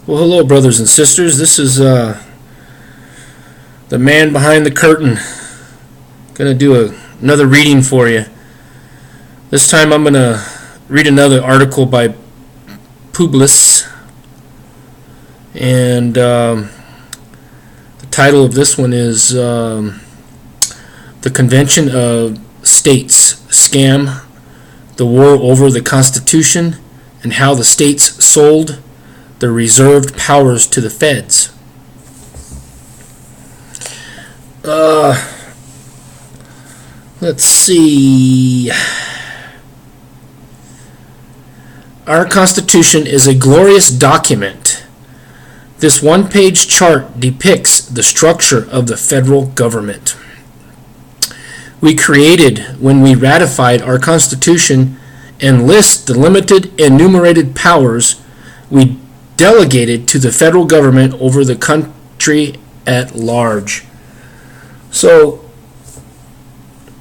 Well, hello, brothers and sisters. This is the man behind the curtain. Going to do another reading for you. This time I'm going to read another article by Publius. And the title of this one is The Convention of States Scam, the War Over the Constitution, and How the States Sold the reserved powers to the feds. Let's see. Our Constitution is a glorious document. This one-page chart depicts the structure of the federal government. We created, when we ratified our Constitution, and list the limited enumerated powers we delegated to the federal government over the country at large. So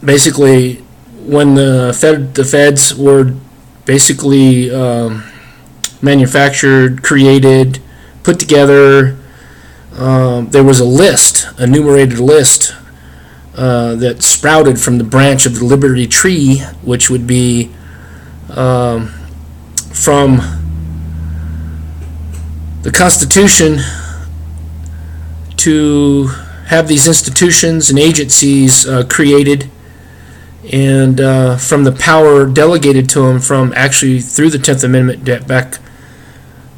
basically, when the feds were basically manufactured, created, put together, there was a list, a enumerated list that sprouted from the branch of the Liberty Tree, which would be from the Constitution to have these institutions and agencies created, and from the power delegated to them from actually through the 10th Amendment back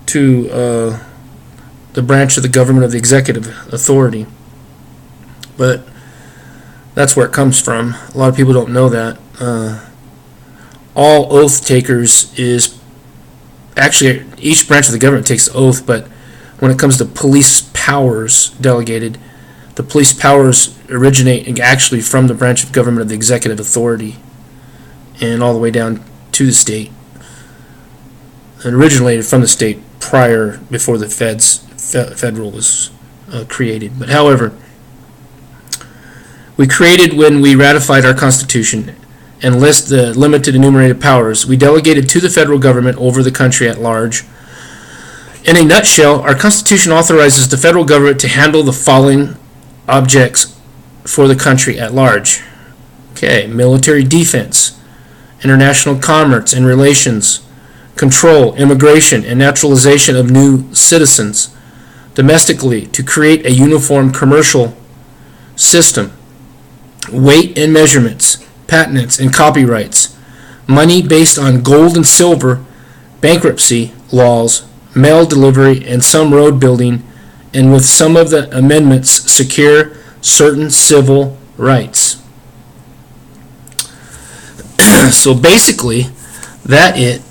to the branch of the government of the executive authority. But that's where it comes from. A lot of people don't know that. All oath takers is actually, each branch of the government takes the oath, but when it comes to police powers delegated, the police powers originate actually from the branch of government of the executive authority and all the way down to the state. It originated from the state before the federal was created. But however, we created, when we ratified our Constitution and list the limited enumerated powers we delegated to the federal government over the country at large. In a nutshell, our Constitution authorizes the federal government to handle the following objects for the country at large. Okay, military defense, international commerce and relations, control, immigration, and naturalization of new citizens, domestically to create a uniform commercial system, weight and measurements, patents and copyrights, money based on gold and silver, bankruptcy laws, mail delivery, and some road building, and with some of the amendments secure certain civil rights. So basically, that's it.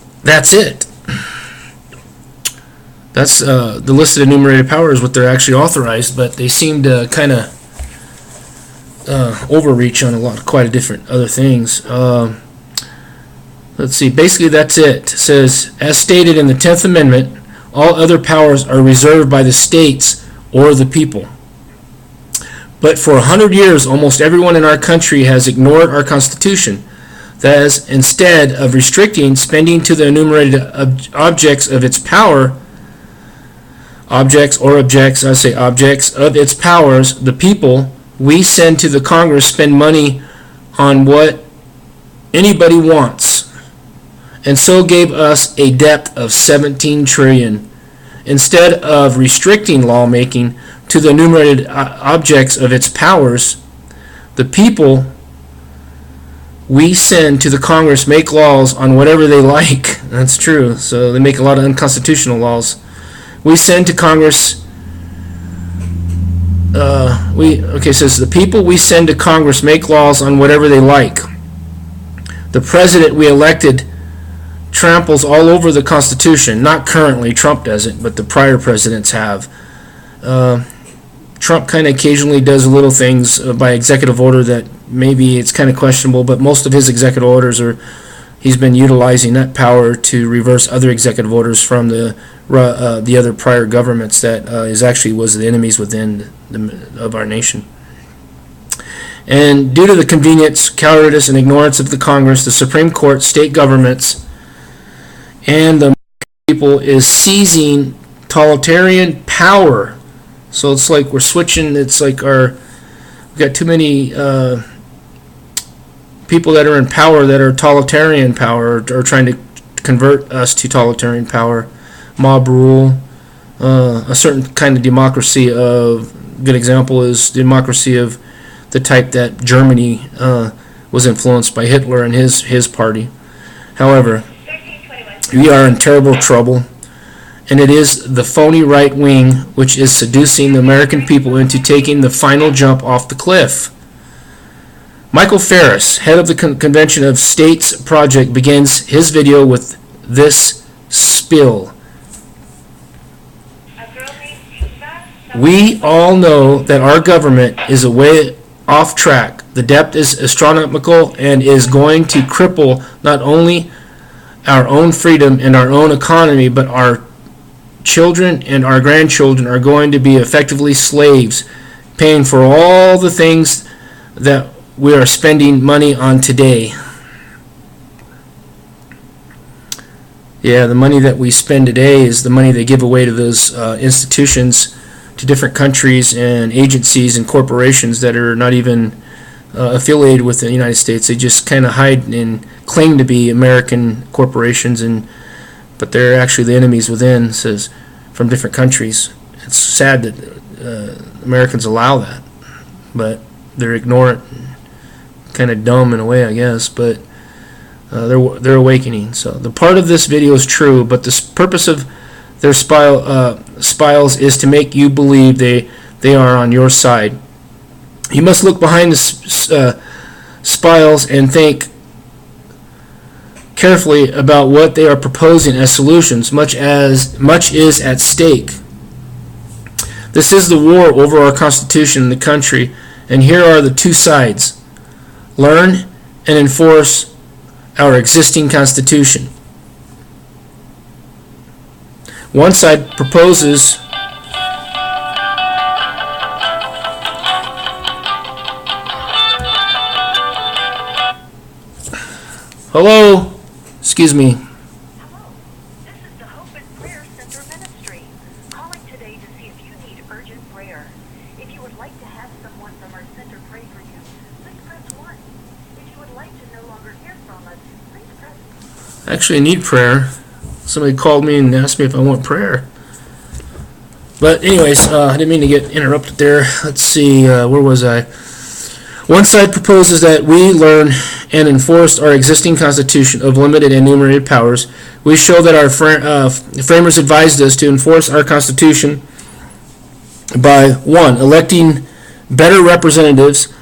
That's the listed enumerated powers, what they're actually authorized, but they seem to kind of overreach on quite a different other things. Let's see. Basically, that's it. It says, as stated in the 10th Amendment, all other powers are reserved by the states or the people. But for 100 years, almost everyone in our country has ignored our Constitution. That is, instead of restricting spending to the enumerated objects of its power, objects of its powers, the people, we send to the Congress spend money on what anybody wants, and so gave us a debt of 17 trillion. Instead of restricting lawmaking to the enumerated objects of its powers, the people we send to the Congress make laws on whatever they like. That's true. So they make a lot of unconstitutional laws. We send to Congress says the people we send to Congress make laws on whatever they like. The president we elected tramples all over the Constitution. Not currently, Trump doesn't, but the prior presidents have. Trump kind of occasionally does little things by executive order that maybe it's kind of questionable, but most of his executive orders he's been utilizing that power to reverse other executive orders from the other prior governments that was the enemies within of our nation. And due to the convenience, cowardice, and ignorance of the Congress, the Supreme Court, state governments, and the people is seizing totalitarian power. So it's like we're switching. It's like we've got too many people that are in power that are totalitarian power, or trying to convert us to totalitarian power, mob rule, a certain kind of democracy. Good example is democracy of the type that Germany was influenced by Hitler and his party. However, we are in terrible trouble, and it is the phony right wing which is seducing the American people into taking the final jump off the cliff. Michael Ferris, head of the Convention of States Project, begins his video with this spill. We all know that our government is a way off track. The depth is astronomical and is going to cripple not only our own freedom and our own economy, but our children and our grandchildren are going to be effectively slaves, paying for all the things that we are spending money on today. Yeah, the money that we spend today is the money they give away to those institutions, to different countries and agencies and corporations that are not even affiliated with the United States. They just kind of hide and claim to be American corporations, but they're actually the enemies within, says, from different countries. It's sad that Americans allow that, but they're ignorant, kind of dumb in a way, I guess, but they're awakening. So the part of this video is true, but the purpose of their spiles is to make you believe they are on your side. You must look behind the spiles and think carefully about what they are proposing as solutions. Much is at stake. This is the war over our Constitution and the country, and here are the two sides. Learn and enforce our existing Constitution. One side proposes Hello? Excuse me. Hello. This is the Hope and Prayer Center Ministry. Calling today to see if you need urgent prayer. If you would like to have someone from our center pray for you, please press 1. If you would like to no longer hear from us, please press... Actually, I need prayer. Somebody called me and asked me if I want prayer. But anyways, I didn't mean to get interrupted there. Let's see, where was I? One side proposes that we learn and enforce our existing Constitution of limited and enumerated powers. We show that our framers advised us to enforce our Constitution by 1. Electing better representatives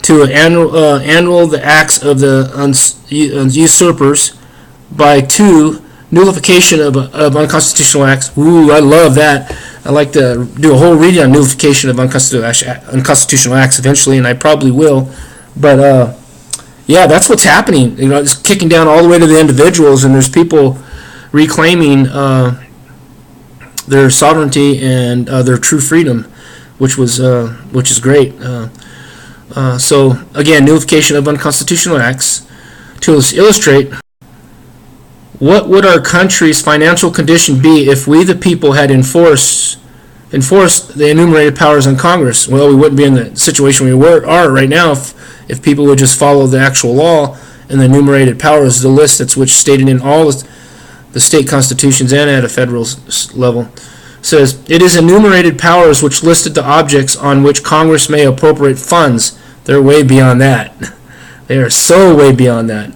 to annul the acts of the usurpers, by 2. Nullification of unconstitutional acts. Ooh, I love that. I like to do a whole reading on nullification of unconstitutional acts eventually, and I probably will. But yeah, that's what's happening. You know, it's kicking down all the way to the individuals, and there's people reclaiming their sovereignty and their true freedom, which is great. So again, nullification of unconstitutional acts. To illustrate, what would our country's financial condition be if we, the people, had enforced the enumerated powers on Congress? Well, we wouldn't be in the situation we are right now if people would just follow the actual law and the enumerated powers, the list that's which stated in all the state constitutions and at a federal level. Says, it is enumerated powers which listed the objects on which Congress may appropriate funds. They're way beyond that. They are so way beyond that.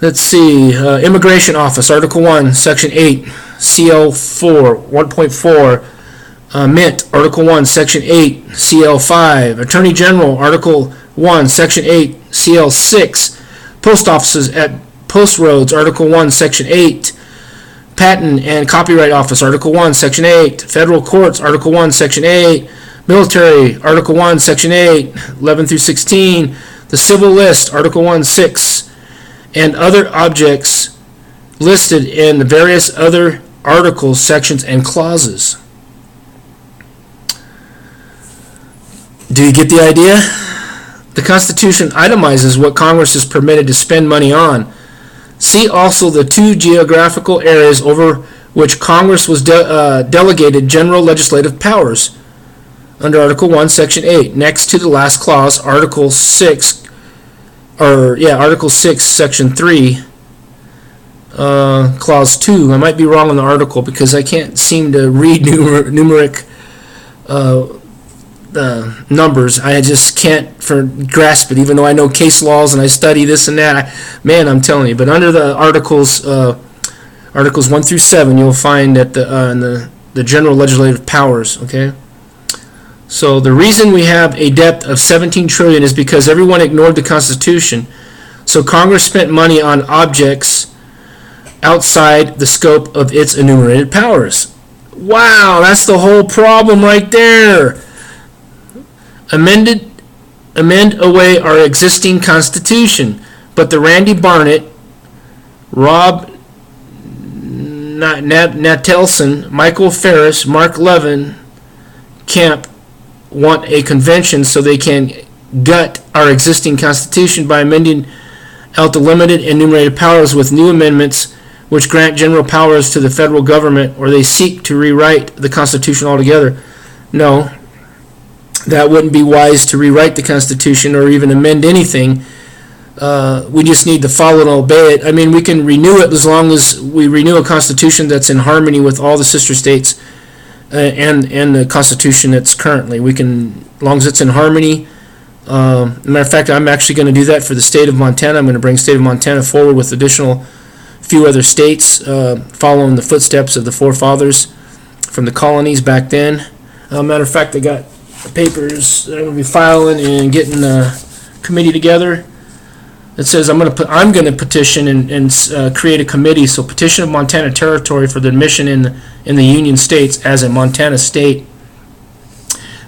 Let's see, Immigration Office, Article 1, Section 8, CL 4, 1.4, Mint, Article 1, Section 8, CL 5, Attorney General, Article 1, Section 8, CL 6, Post Offices at Post Roads, Article 1, Section 8, Patent and Copyright Office, Article 1, Section 8, Federal Courts, Article 1, Section 8, Military, Article 1, Section 8, 11 through 16, the Civil List, Article 1, 6, and other objects listed in the various other articles, sections, and clauses. Do you get the idea? The Constitution itemizes what Congress is permitted to spend money on. See also the 2 geographical areas over which Congress was delegated general legislative powers under Article 1, Section 8. Next to the last clause, Article 6, Section 3, Clause 2. I might be wrong on the article because I can't seem to read numeric numbers. I just can't grasp it, even though I know case laws and I study this and that. I'm telling you. But under the Articles 1 through 7, you'll find that the general legislative powers, okay? So the reason we have a debt of $17 trillion is because everyone ignored the Constitution. So Congress spent money on objects outside the scope of its enumerated powers. Wow, that's the whole problem right there. Amend away our existing Constitution. But the Randy Barnett, Rob Natelson, Michael Ferris, Mark Levin Camp want a convention so they can gut our existing Constitution by amending out the limited enumerated powers with new amendments which grant general powers to the federal government, or they seek to rewrite the Constitution altogether. No, that wouldn't be wise to rewrite the Constitution or even amend anything. We just need to follow and obey it. We can renew it as long as we renew a Constitution that's in harmony with all the sister states and the Constitution that's currently. We can, as long as it's in harmony. Matter of fact, I'm actually going to do that for the state of Montana. I'm going to bring the state of Montana forward with additional few other states, following the footsteps of the forefathers from the colonies back then. Matter of fact, I got the papers that I'm going to be filing and getting a committee together. It says I'm going to petition and create a committee. So, petition of Montana Territory for the admission in the Union States as a Montana state.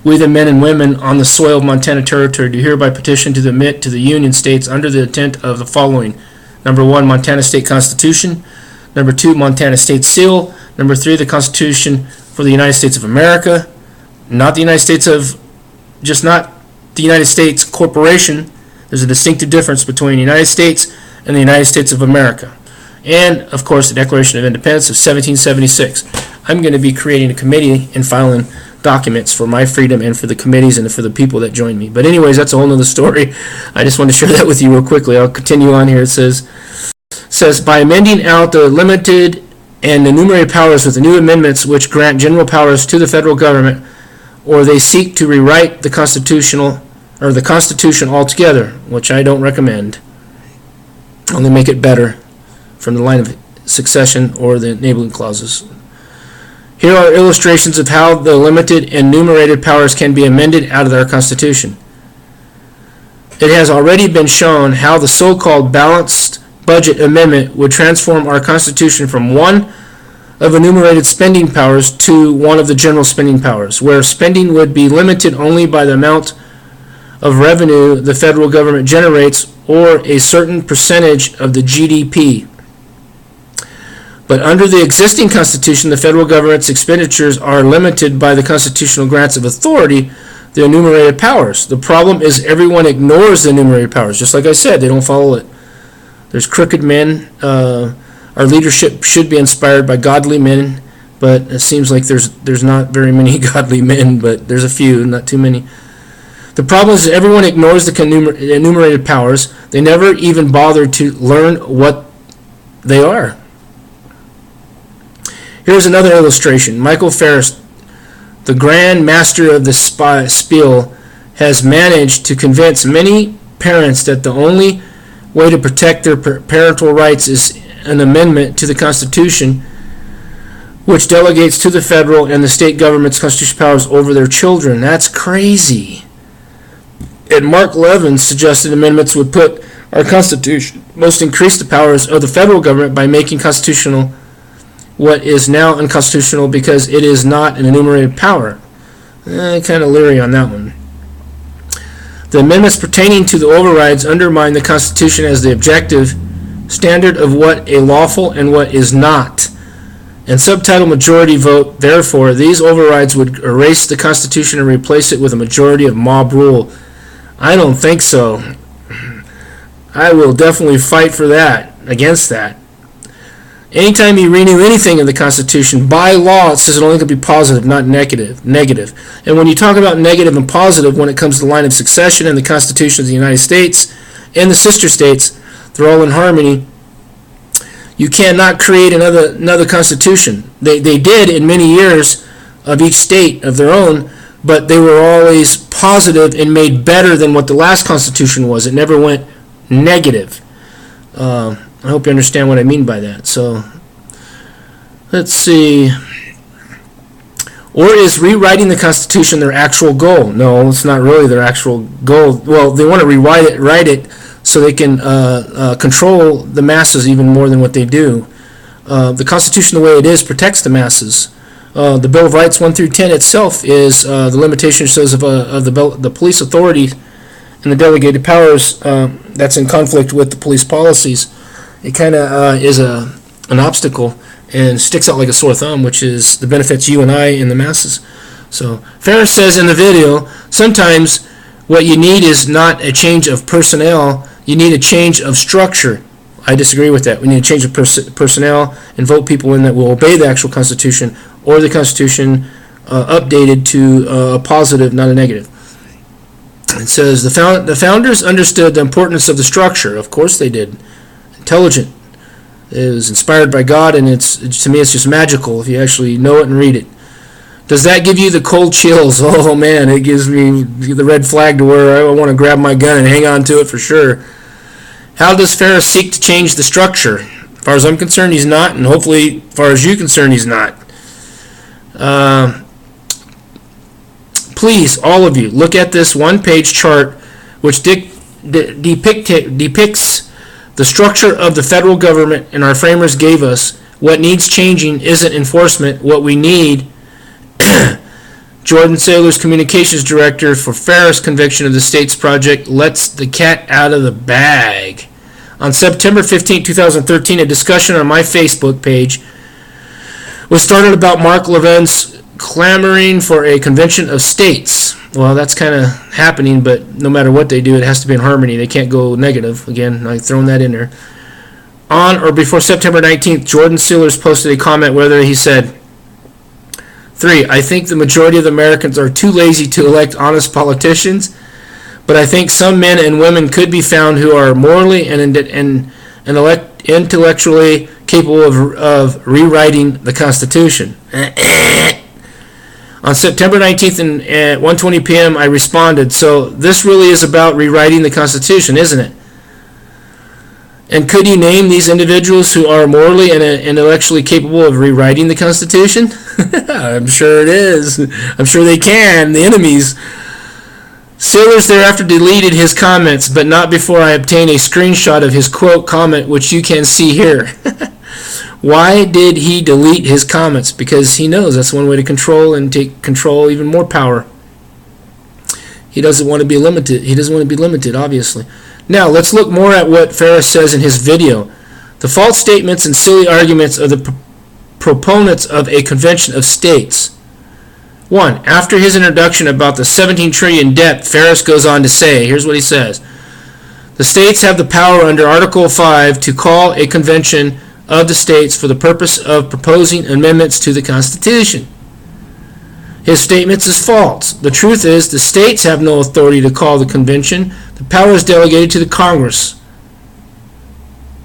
We, the men and women on the soil of Montana Territory, do hereby petition to admit to the Union States under the intent of the following: Number 1, Montana State Constitution. Number 2, Montana State Seal. Number 3, the Constitution for the United States of America. Not the United States of, just not the United States Corporation. There's a distinctive difference between the United States and the United States of America. And, of course, the Declaration of Independence of 1776. I'm going to be creating a committee and filing documents for my freedom and for the committees and for the people that join me. But anyways, that's a whole nother story. I just want to share that with you real quickly. I'll continue on here. It says by amending out the limited and enumerated powers with the new amendments which grant general powers to the federal government, or they seek to rewrite the Constitution altogether, which I don't recommend. Only make it better from the line of succession or the enabling clauses. Here are illustrations of how the limited and enumerated powers can be amended out of our Constitution. It has already been shown how the so-called balanced budget amendment would transform our Constitution from one of enumerated spending powers to one of the general spending powers, where spending would be limited only by the amount of revenue the federal government generates or a certain percentage of the GDP. But under the existing Constitution, the federal government's expenditures are limited by the constitutional grants of authority, the enumerated powers. The problem is everyone ignores the enumerated powers. Just like I said, they don't follow it. There's crooked men. Our leadership should be inspired by godly men, but it seems like there's not very many godly men, but there's a few, not too many. The problem is everyone ignores the enumerated powers. They never even bother to learn what they are. Here's another illustration. Michael Ferris, the grand master of the spiel, has managed to convince many parents that the only way to protect their parental rights is an amendment to the Constitution which delegates to the federal and the state government's constitutional powers over their children. That's crazy. And Mark Levin suggested amendments would put our Constitution, most increase the powers of the federal government by making constitutional what is now unconstitutional because it is not an enumerated power. Kind of leery on that one. The amendments pertaining to the overrides undermine the Constitution as the objective standard of what a lawful and what is not. And subtitle majority vote, therefore, these overrides would erase the Constitution and replace it with a majority of mob rule. I don't think so. I will definitely fight for that, against that. Anytime you renew anything in the Constitution, by law, it says it only can be positive, not negative. And when you talk about negative and positive, when it comes to the line of succession in the Constitution of the United States and the sister states, they're all in harmony. You cannot create another Constitution. They did in many years of each state of their own, but they were always positive and made better than what the last Constitution was. It never went negative. I hope you understand what I mean by that. So, let's see. Or is rewriting the Constitution their actual goal? No, it's not really their actual goal. Well, they want to rewrite it so they can control the masses even more than what they do. The Constitution, the way it is, protects the masses. The Bill of Rights 1 through 10 itself is the limitation, says, of the police authority and the delegated powers that's in conflict with the police policies. It kind of is an obstacle and sticks out like a sore thumb, which is the benefits you and I and the masses. So Ferris says in the video, sometimes what you need is not a change of personnel, you need a change of structure. I disagree with that. We need a change of personnel and vote people in that will obey the actual Constitution, or the Constitution updated to a positive, not a negative. It says the founders understood the importance of the structure. Of course they did. Intelligent. It was inspired by God, and to me it's just magical if you actually know it and read it. Does that give you the cold chills? Oh man, it gives me the red flag to where I want to grab my gun and hang on to it for sure. How does Ferris seek to change the structure? As far as I'm concerned, he's not, and hopefully, as far as you're concerned, he's not. Please, all of you, look at this one-page chart which depicts the structure of the federal government, and our framers gave us. What needs changing isn't enforcement. What we need, Jordan Saylor's communications director for Ferris conviction of the state's project, lets the cat out of the bag. On September 15, 2013, a discussion on my Facebook page was started about Mark Levin's clamoring for a convention of states. Well, that's kind of happening, but no matter what they do, it has to be in harmony. They can't go negative. Again, I've thrown that in there. On or before September 19th, Jordan Sealers posted a comment where he said, 3. I think the majority of the Americans are too lazy to elect honest politicians, but I think some men and women could be found who are morally and intellectually capable of rewriting the Constitution. On September 19th at 1:20 p.m., I responded, so this really is about rewriting the Constitution, isn't it? And could you name these individuals who are morally and intellectually capable of rewriting the Constitution? I'm sure it is. I'm sure they can, the enemies. Sailors thereafter deleted his comments, but not before I obtained a screenshot of his quote comment, which you can see here. Why did he delete his comments? Because he knows that's one way to control and take control even more power. He doesn't want to be limited. He doesn't want to be limited, obviously. Now, let's look more at what Ferris says in his video. The false statements and silly arguments of the proponents of a convention of states. 1. After his introduction about the 17 trillion debt, Ferris goes on to say, here's what he says. The states have the power under Article 5 to call a convention of the states for the purpose of proposing amendments to the Constitution. His statements is false. The truth is the states have no authority to call the convention. The power is delegated to the Congress.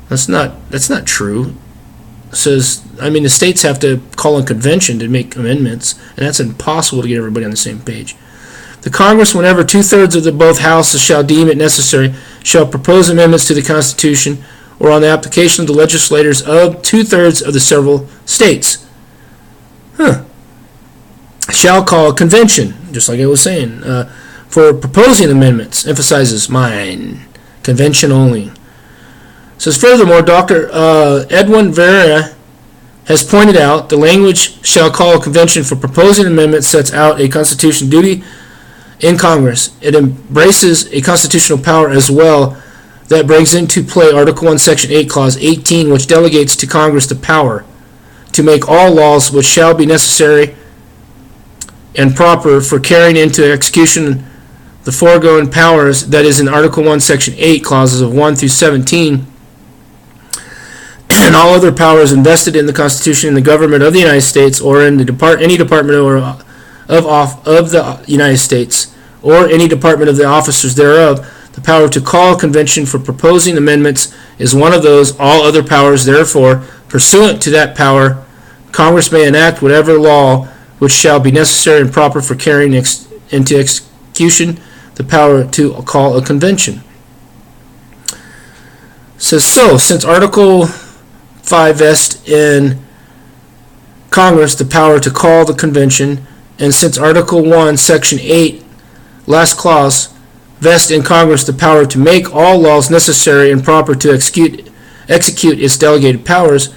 That's not true. It says, the states have to call a convention to make amendments, and that's impossible to get everybody on the same page. The Congress, whenever 2/3 of the both houses shall deem it necessary, shall propose amendments to the Constitution, or on the application of the legislators of 2/3 of the several states. Shall call a convention, just like I was saying, for proposing amendments, emphasizes mine, convention only. It says furthermore, Dr. Edwin Vera has pointed out the language shall call a convention for proposing amendments sets out a constitutional duty in Congress. It embraces a constitutional power as well that brings into play Article 1, Section 8, Clause 18, which delegates to Congress the power to make all laws which shall be necessary and proper for carrying into execution the foregoing powers that is in Article 1, Section 8, Clauses of 1 through 17, and all other powers invested in the Constitution and the government of the United States or in any department of the United States or any department of the officers thereof. The power to call a convention for proposing amendments is one of those. All other powers, therefore, pursuant to that power, Congress may enact whatever law which shall be necessary and proper for carrying into execution the power to call a convention. Says so, since Article 5 vests in Congress the power to call the convention, and since Article 1, Section 8, last clause, vests in Congress the power to make all laws necessary and proper to execute its delegated powers,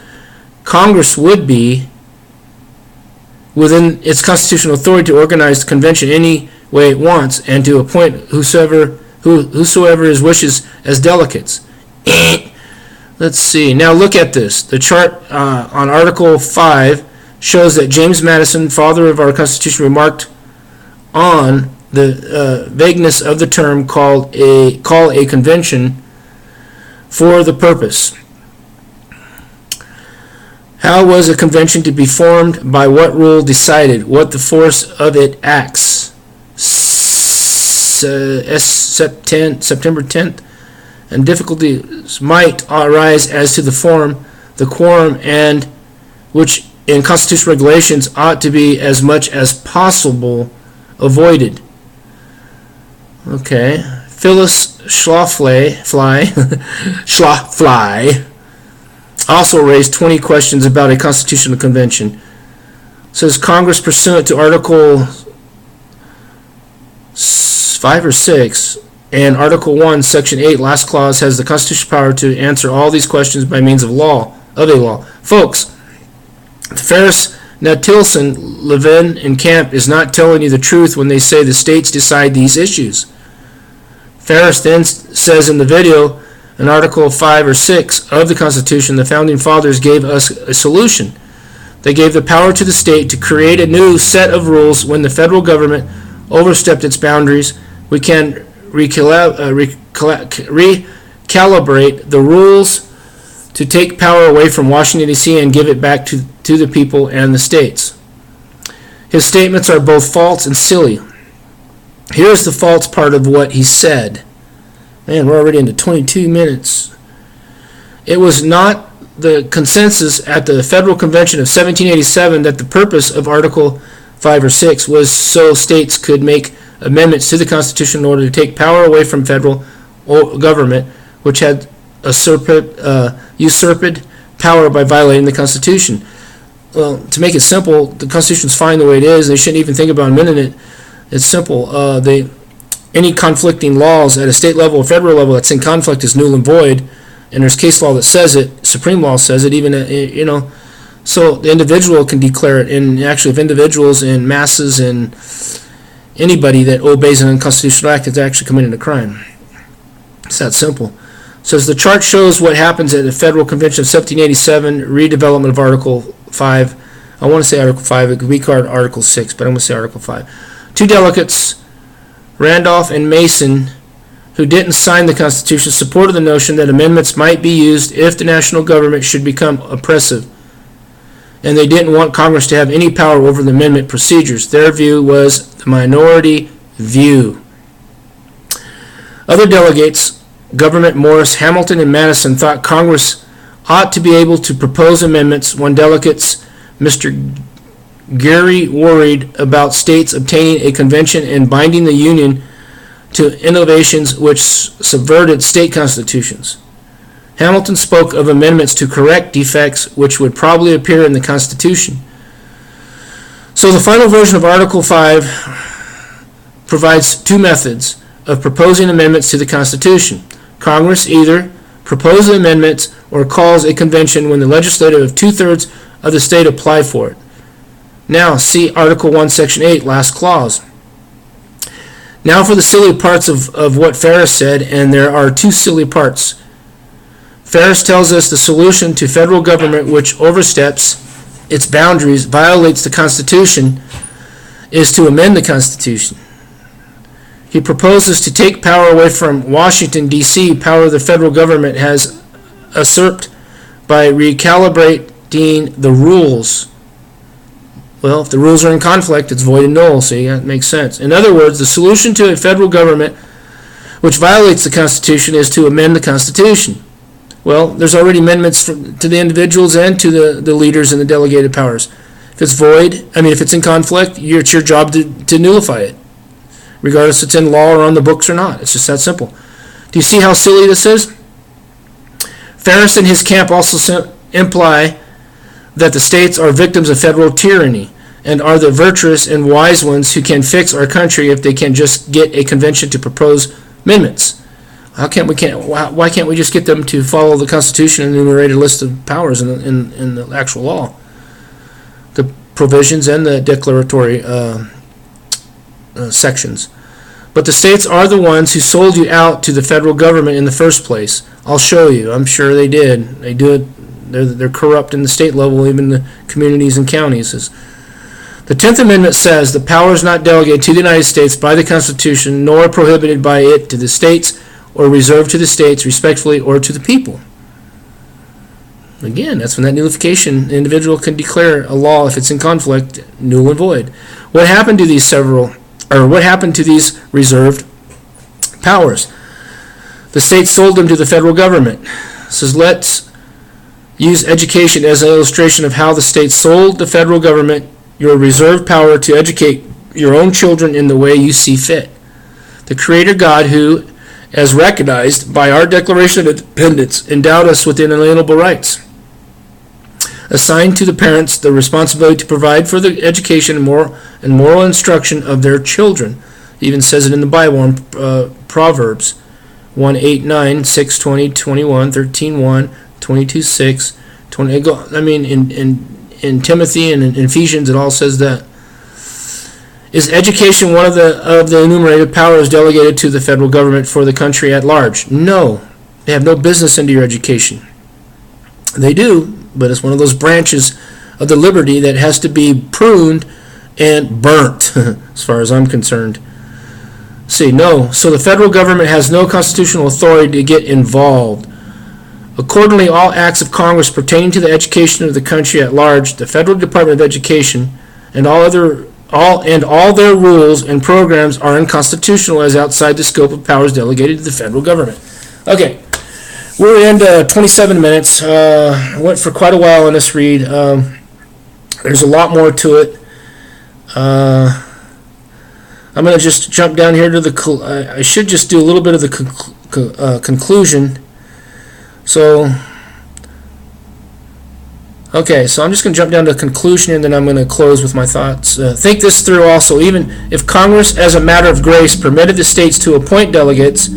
Congress would be within its constitutional authority to organize the convention any way it wants and to appoint whosoever his wishes as delegates. Let's see. Now look at this. The chart on Article 5 shows that James Madison, father of our Constitution, remarked on the vagueness of the term call a convention for the purpose. How was a convention to be formed? By what rule decided? What the force of it acts? September 10th. And difficulties might arise as to the form, the quorum, and which in constitutional regulations ought to be as much as possible avoided. Okay. Phyllis Schlafly also raised 20 questions about a constitutional convention. It says Congress, pursuant to Article 5 or 6 and Article 1, Section 8, last clause, has the constitutional power to answer all these questions by means of a law. Folks, Ferris, Tilson, Levin, and Camp is not telling you the truth when they say the states decide these issues. Ferris then says in the video, in Article 5 or 6 of the Constitution, the Founding Fathers gave us a solution. They gave the power to the state to create a new set of rules when the federal government overstepped its boundaries. We can recalibrate the rules to take power away from Washington, D.C. and give it back to the people and the states. His statements are both false and silly. Here's the false part of what he said. Man, we're already into 22 minutes. It was not the consensus at the Federal Convention of 1787 that the purpose of Article 5 or 6 was so states could make amendments to the Constitution in order to take power away from federal government, which had usurped power by violating the Constitution. Well, to make it simple, the Constitution's fine the way it is. They shouldn't even think about amending it. It's simple. Any conflicting laws at a state level or federal level that's in conflict is null and void, and there's case law that says it. Supreme law says it. Even so the individual can declare it. And actually, if individuals and masses and anybody that obeys an unconstitutional act is actually committing a crime. It's that simple. So as the chart shows what happens at the Federal Convention of 1787, redevelopment of Article 5. I want to say Article 5. It could be called Article 6, but I'm going to say Article 5. Two delegates, Randolph and Mason, who didn't sign the Constitution, supported the notion that amendments might be used if the national government should become oppressive, and they didn't want Congress to have any power over the amendment procedures. Their view was the minority view. Other delegates, Government Morris, Hamilton, and Madison, thought Congress ought to be able to propose amendments. One delegate, Mr. Geary, worried about states obtaining a convention and binding the Union to innovations which subverted state constitutions. Hamilton spoke of amendments to correct defects which would probably appear in the Constitution. So the final version of Article 5 provides two methods of proposing amendments to the Constitution. Congress either proposes amendments or calls a convention when the legislative of 2/3 of the state apply for it. Now see Article 1, Section 8, last clause. Now for the silly parts of what Ferris said, and there are two silly parts. Ferris tells us the solution to federal government which oversteps its boundaries, violates the Constitution, is to amend the Constitution. He proposes to take power away from Washington, D.C., power the federal government has usurped by recalibrating the rules. Well, if the rules are in conflict, it's void and null. See, that makes sense. In other words, the solution to a federal government which violates the Constitution is to amend the Constitution. Well, there's already amendments to the individuals and to the leaders and the delegated powers. If it's void, if it's in conflict, it's your job to nullify it, regardless if it's in law or on the books or not. It's just that simple. Do you see how silly this is? Ferris and his camp also imply that the states are victims of federal tyranny and are the virtuous and wise ones who can fix our country if they can just get a convention to propose amendments. Why can't we just get them to follow the Constitution and the enumerated list of powers in the actual law, the provisions and the declaratory sections? But the states are the ones who sold you out to the federal government in the first place. I'll show you. I'm sure they did. They do it. They're corrupt in the state level, even the communities and counties. The 10th Amendment says the power is not delegated to the United States by the Constitution, nor prohibited by it to the states, or reserved to the states, respectfully, or to the people. Again, that's when that nullification, the individual can declare a law if it's in conflict, null and void. What happened to these reserved powers? The states sold them to the federal government. It says, let's use education as an illustration of how the states sold the federal government your reserved power to educate your own children in the way you see fit. The Creator God, who, as recognized by our Declaration of Independence, endowed us with inalienable rights, assigned to the parents the responsibility to provide for the education and moral instruction of their children. It even says it in the Bible in Proverbs 1:8-9, 6:20, 21, 13:1, 22:6, 20. In Timothy and in Ephesians, it all says that. Is education one of the enumerated powers delegated to the federal government for the country at large? No. They have no business into your education. They do, but it's one of those branches of the liberty that has to be pruned and burnt, as far as I'm concerned. See, no. So the federal government has no constitutional authority to get involved. Accordingly, all acts of Congress pertaining to the education of the country at large, the Federal Department of Education, and all their rules and programs are unconstitutional as outside the scope of powers delegated to the federal government. Okay, we're into 27 minutes. Went for quite a while on this read. There's a lot more to it. I'm going to just jump down here to I should just do a little bit of the conclusion. So I'm just going to jump down to the conclusion, and then I'm going to close with my thoughts. Think this through also. Even if Congress, as a matter of grace, permitted the states to appoint delegates,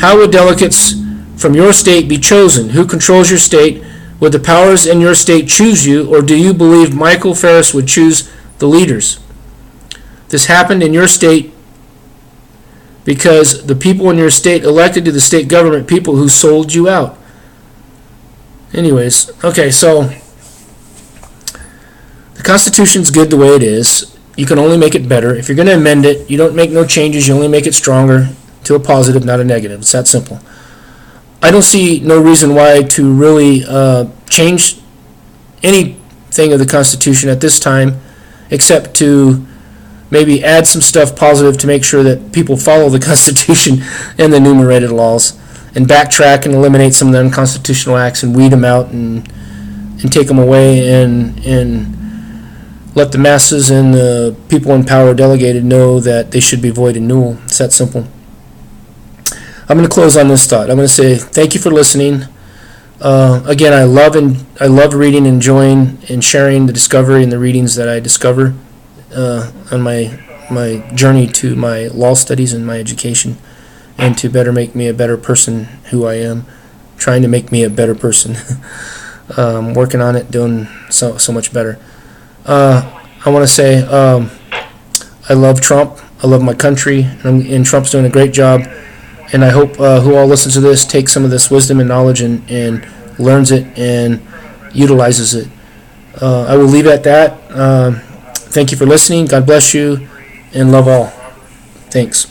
how would delegates from your state be chosen? Who controls your state? Would the powers in your state choose you, or do you believe Michael Ferris would choose the leaders? This happened in your state because the people in your state elected to the state government people who sold you out. Anyways, okay, so the Constitution's good the way it is. You can only make it better. If you're going to amend it, you don't make no changes. You only make it stronger to a positive, not a negative. It's that simple. I don't see no reason why to really change anything of the Constitution at this time, except to maybe add some stuff positive to make sure that people follow the Constitution and the enumerated laws, and backtrack and eliminate some of the unconstitutional acts and weed them out and take them away and let the masses and the people in power delegated know that they should be void and null. It's that simple. I'm going to close on this thought. I'm going to say thank you for listening. Again, I love reading, enjoying, and sharing the discovery and the readings that I discover on my journey to my law studies and my education, and to better make me a better person who I am, trying to make me a better person. Working on it, doing so much better. I want to say I love Trump. I love my country, and Trump's doing a great job. And I hope who all listens to this takes some of this wisdom and knowledge and learns it and utilizes it. I will leave it at that. Thank you for listening. God bless you, and love all. Thanks.